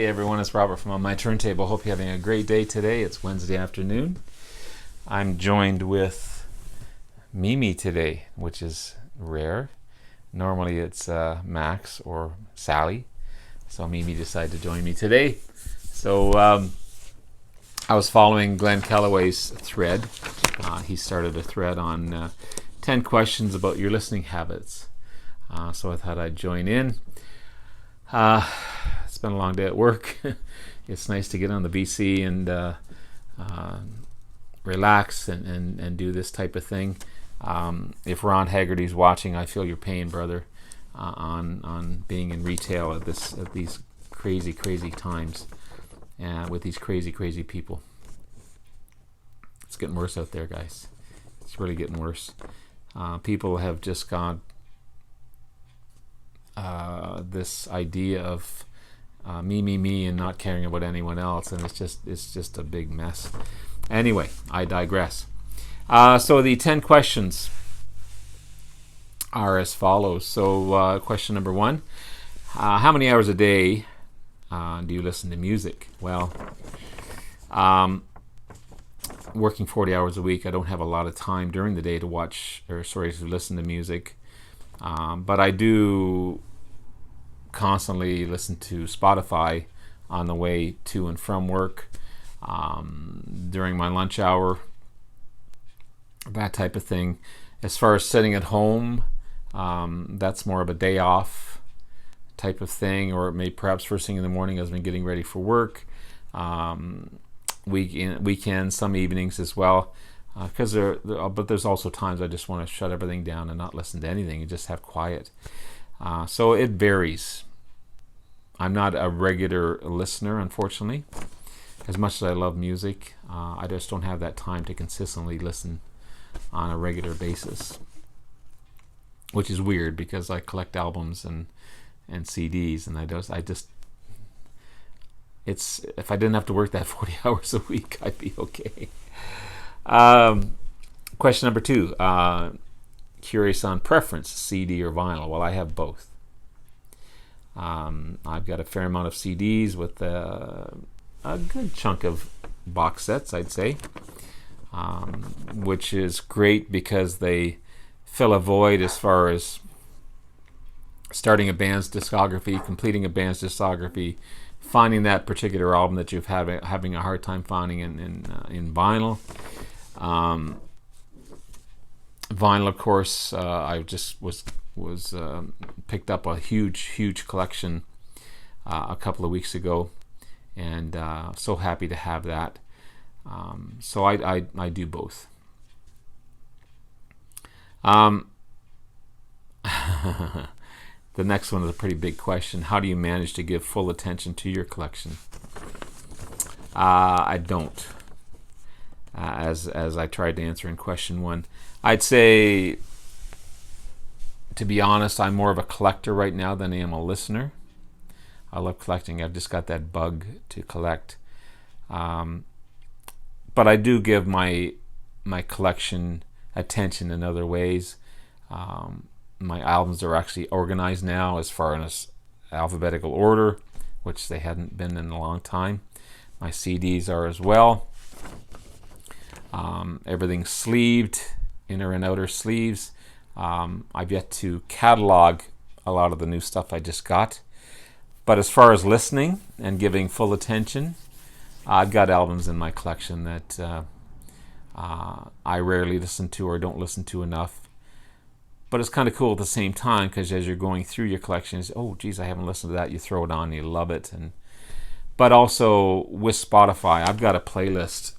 everyone, it's Robert from On My Turntable. Hope you're having a great day today. It's Wednesday afternoon. I'm joined with Mimi today, which is rare. Normally it's Max or Sally. So Mimi decided to join me today. So I was following Glen Kellaway's thread. He started a thread on 10 questions about your listening habits. So I thought I'd join in. It's been a long day at work. It's nice to get on the VC and relax and do this type of thing. If Ron Haggerty's watching, I feel your pain, brother, on being in retail at these crazy times, with these crazy people. It's getting worse out there, guys. It's really getting worse. People have just gone this idea of me and not caring about anyone else, and it's just a big mess. Anyway, I digress. So the 10 questions are as follows. So question number 1, how many hours a day do you listen to music? Well, working 40 hours a week, I don't have a lot of time during the day to listen to music. But I do constantly listen to Spotify on the way to and from work, during my lunch hour, that type of thing. As far as sitting at home, that's more of a day off type of thing, or it may perhaps first thing in the morning as I'm getting ready for work. Weekends, some evenings as well. But there's also times I just want to shut everything down and not listen to anything and just have quiet. So it varies. I'm not a regular listener, unfortunately. As much as I love music, I just don't have that time to consistently listen on a regular basis, which is weird because I collect albums and CDs, and if I didn't have to work that 40 hours a week, I'd be okay. Question number 2, curious on preference, CD or vinyl. Well, I have both. I've got a fair amount of CDs with a good chunk of box sets, I'd say, which is great because they fill a void as far as starting a band's discography, completing a band's discography, finding that particular album that you've having a hard time finding in vinyl. Vinyl, of course, I just was picked up a huge collection a couple of weeks ago, and so happy to have that. So I do both. The next one is a pretty big question. How do you manage to give full attention to your collection? I don't. As I tried to answer in question 1, I'd say, to be honest, I'm more of a collector right now than I am a listener. I love collecting. I've just got that bug to collect. But I do give my collection attention in other ways. My albums are actually organized now as far as alphabetical order, which they hadn't been in a long time. My CDs are as well. Everything's sleeved, inner and outer sleeves. I've yet to catalog a lot of the new stuff I just got. But as far as listening and giving full attention, I've got albums in my collection that I rarely listen to or don't listen to enough. But it's kind of cool at the same time, because as you're going through your collections, oh geez, I haven't listened to that. You throw it on, you love it. But also with Spotify, I've got a playlist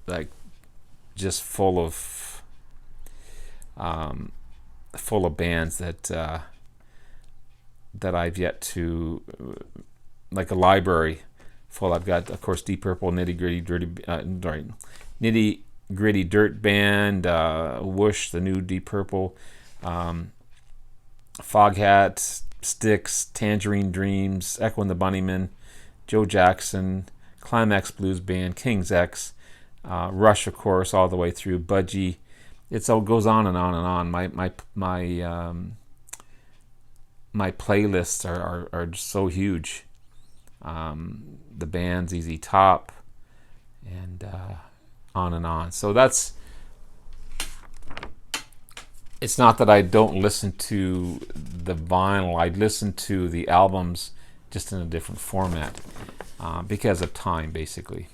like just full of bands that I've yet to, like a library full. I've got, of course, Deep Purple, Nitty Gritty Dirt Band, Whoosh, the new Deep Purple, Foghat, Styx, Tangerine Dreams, Echo and the Bunnymen, Joe Jackson, Climax Blues Band, King's X, Rush, of course, all the way through, Budgie. It all goes on and on and on. My playlists are so huge. the band ZZ Top, and on and on. So it's not that I don't listen to the vinyl. I listen to the albums just in a different format because of time, basically.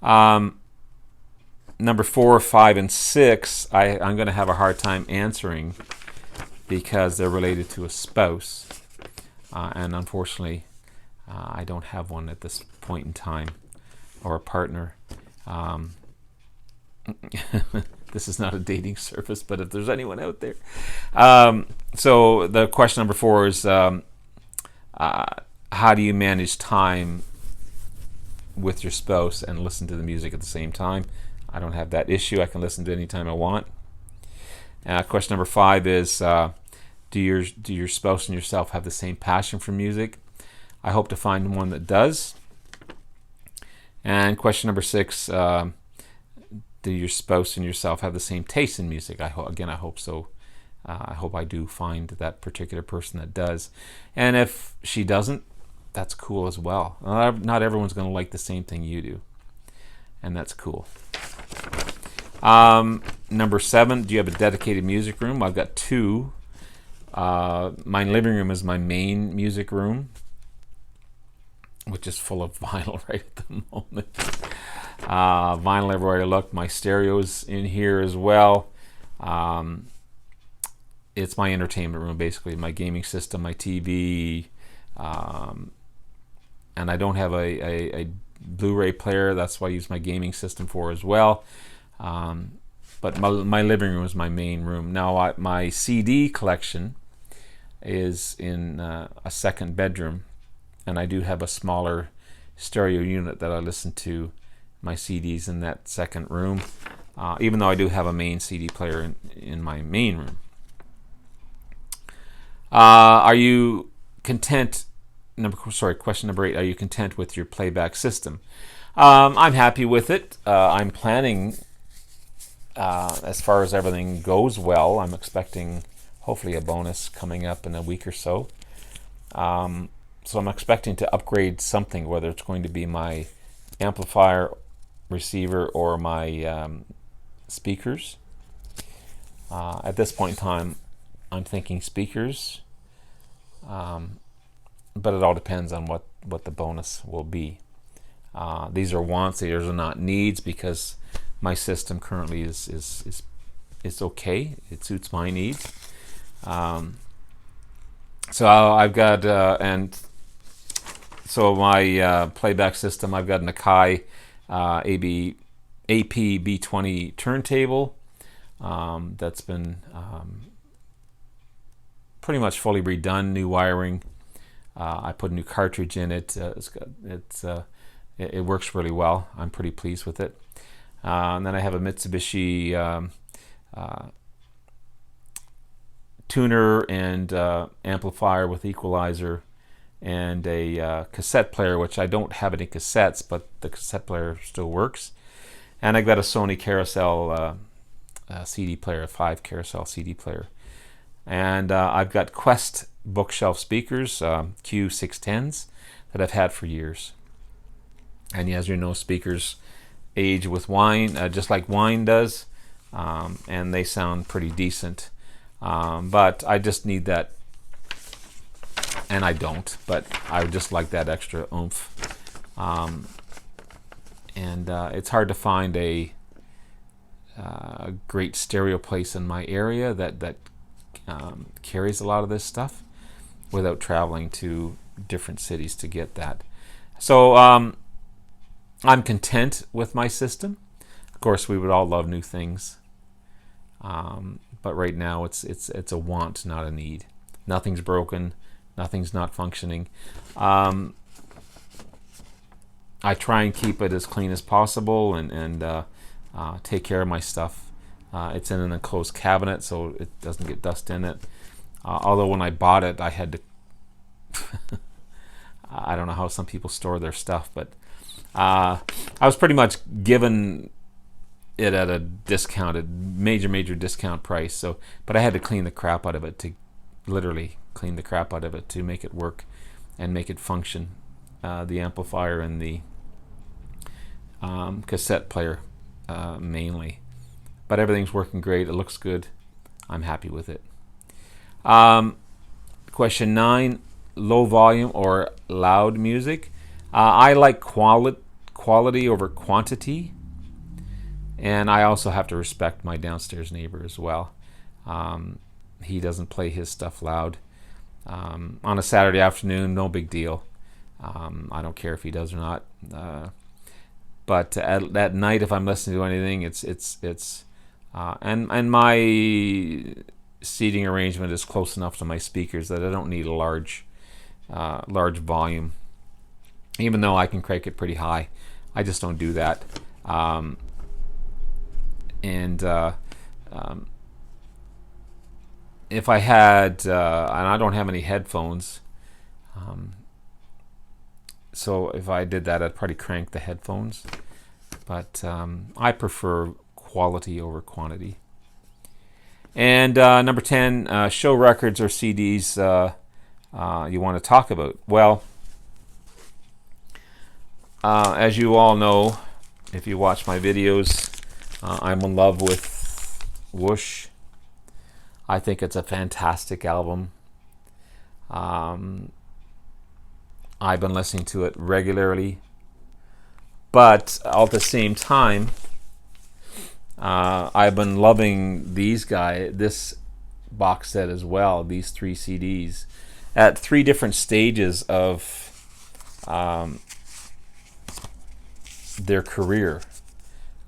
Number 4, 5, and 6, I'm going to have a hard time answering because they're related to a spouse. And unfortunately, I don't have one at this point in time, or a partner. This is not a dating service, but if there's anyone out there. So the question number 4 is, how do you manage time with your spouse and listen to the music at the same time? I don't have that issue. I can listen to it anytime I want. Question number 5 is, do your spouse and yourself have the same passion for music? I hope to find one that does. And question number 6, do your spouse and yourself have the same taste in music? I hope so. I hope I do find that particular person that does. And if she doesn't, that's cool as well. Not everyone's going to like the same thing you do. And that's cool. Number 7, do you have a dedicated music room? I've got 2. My living room is my main music room, which is full of vinyl right at the moment. Vinyl everywhere I look. My stereo's in here as well. It's my entertainment room, basically. My gaming system, my TV, and I don't have a Blu-ray player. That's what I use my gaming system for as well. But my living room is my main room. Now, my CD collection is in a second bedroom, and I do have a smaller stereo unit that I listen to my CDs in that second room, even though I do have a main CD player in my main room. Are you content? Question number 8. Are you content with your playback system? I'm happy with it. I'm planning, as far as everything goes well, I'm expecting hopefully a bonus coming up in a week or so. So I'm expecting to upgrade something, whether it's going to be my amplifier, receiver, or my speakers. At this point in time, I'm thinking speakers, but it all depends on what the bonus will be. These are wants; these are not needs, because my system currently is okay. It suits my needs. So I've got so my playback system. I've got an Akai AP-B20 turntable that's been pretty much fully redone, new wiring. I put a new cartridge in it. It works really well. I'm pretty pleased with it. And then I have a Mitsubishi tuner and amplifier with equalizer, and a cassette player, which I don't have any cassettes, but the cassette player still works. And I've got a Sony Carousel CD player, a 5 Carousel CD player. And I've got Quest bookshelf speakers, Q610s, that I've had for years. And as you know, speakers age with wine, just like wine does, and they sound pretty decent. But I just need that, and I don't, but I just like that extra oomph. And it's hard to find a great stereo place in my area that carries a lot of this stuff without traveling to different cities to get that. So I'm content with my system. Of course, we would all love new things, but right now it's a want, not a need. Nothing's broken. Nothing's not functioning. I try and keep it as clean as possible and take care of my stuff. It's in an enclosed cabinet, so it doesn't get dust in it. Although when I bought it, I had to I don't know how some people store their stuff, but I was pretty much given it at a discounted, major discount price. But I had to clean the crap out of it, to literally clean the crap out of it to make it work and make it function, the amplifier and the cassette player mainly. But everything's working great. It looks good. I'm happy with it. Question 9, low volume or loud music. I like quality over quantity. And I also have to respect my downstairs neighbor as well. He doesn't play his stuff loud. On a Saturday afternoon, no big deal. I don't care if he does or not. But at night, if I'm listening to anything, it's and my seating arrangement is close enough to my speakers that I don't need a large volume. Even though I can crank it pretty high, I just don't do that. If I had, and I don't have any headphones, so if I did that, I'd probably crank the headphones. But I prefer quality over quantity. And number 10, show records or CDs you want to talk about. Well, as you all know, if you watch my videos, I'm in love with Whoosh. I think it's a fantastic album. I've been listening to it regularly, but at the same time, I've been loving this box set as well, these 3 CDs, at 3 different stages of their career.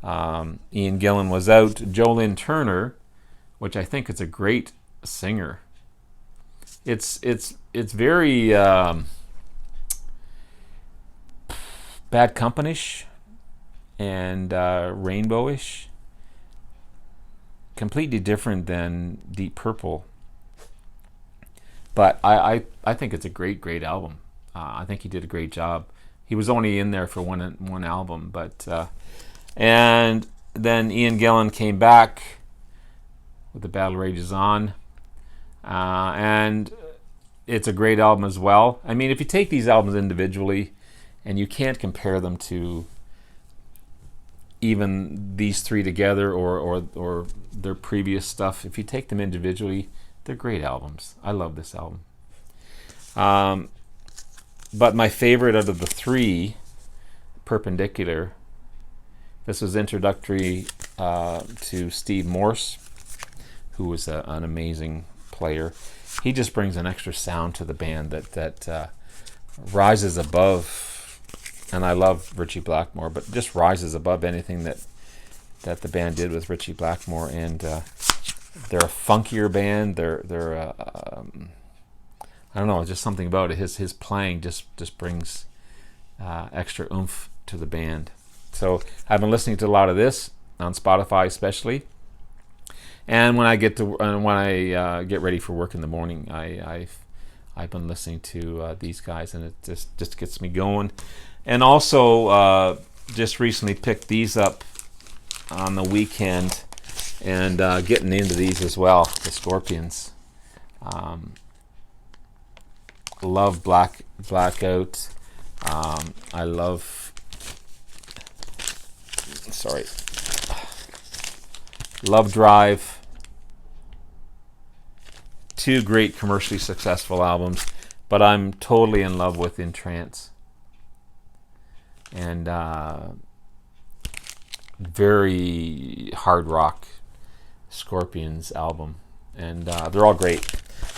Ian Gillan was out. Jolyn Turner, which I think is a great singer. It's very Bad Company-ish and rainbowish. Completely different than Deep Purple. But I think it's a great album. I think he did a great job. He was only in there for one album, but and then Ian Gillan came back with The Battle Rages On, and it's a great album as well. I mean, if you take these albums individually, and you can't compare them to even these 3 together or their previous stuff, if you take them individually, they're great albums. I love this album. But my favorite out of the 3, Perpendicular, this was introductory to Steve Morse, who was an amazing player. He just brings an extra sound to the band that rises above, and I love Ritchie Blackmore, but just rises above anything that the band did with Ritchie Blackmore. And they're a funkier band. They're I don't know, just something about it. His playing just brings extra oomph to the band. So I've been listening to a lot of this on Spotify, especially. And when I get ready for work in the morning, I've been listening to these guys, and it just gets me going. And also just recently picked these up on the weekend, and getting into these as well, the Scorpions. Love Blackout. I love. Love Drive. 2 great commercially successful albums, but I'm totally in love with In Trance. And very hard rock Scorpions album, and they're all great.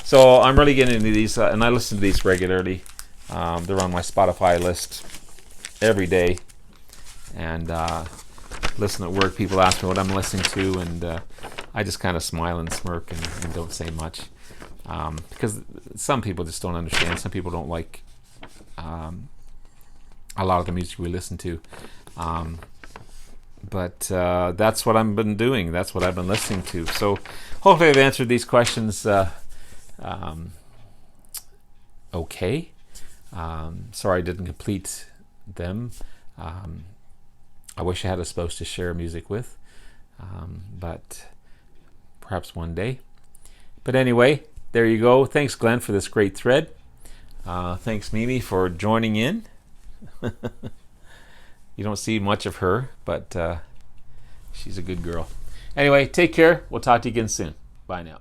So I'm really getting into these, and I listen to these regularly. They're on my Spotify list every day, and listen at work. People ask me what I'm listening to, and I just kind of smile and smirk and don't say much, because some people just don't understand. Some people don't like a lot of the music we listen to, but that's what I've been doing. That's what I've been listening to. So hopefully I've answered these questions okay. Sorry I didn't complete them. I wish I had a spouse to share music with, but perhaps one day. But anyway, there you go. Thanks, Glenn, for this great thread. Thanks, Mimi, for joining in. You don't see much of her, but she's a good girl. Anyway, take care. We'll talk to you again soon. Bye now.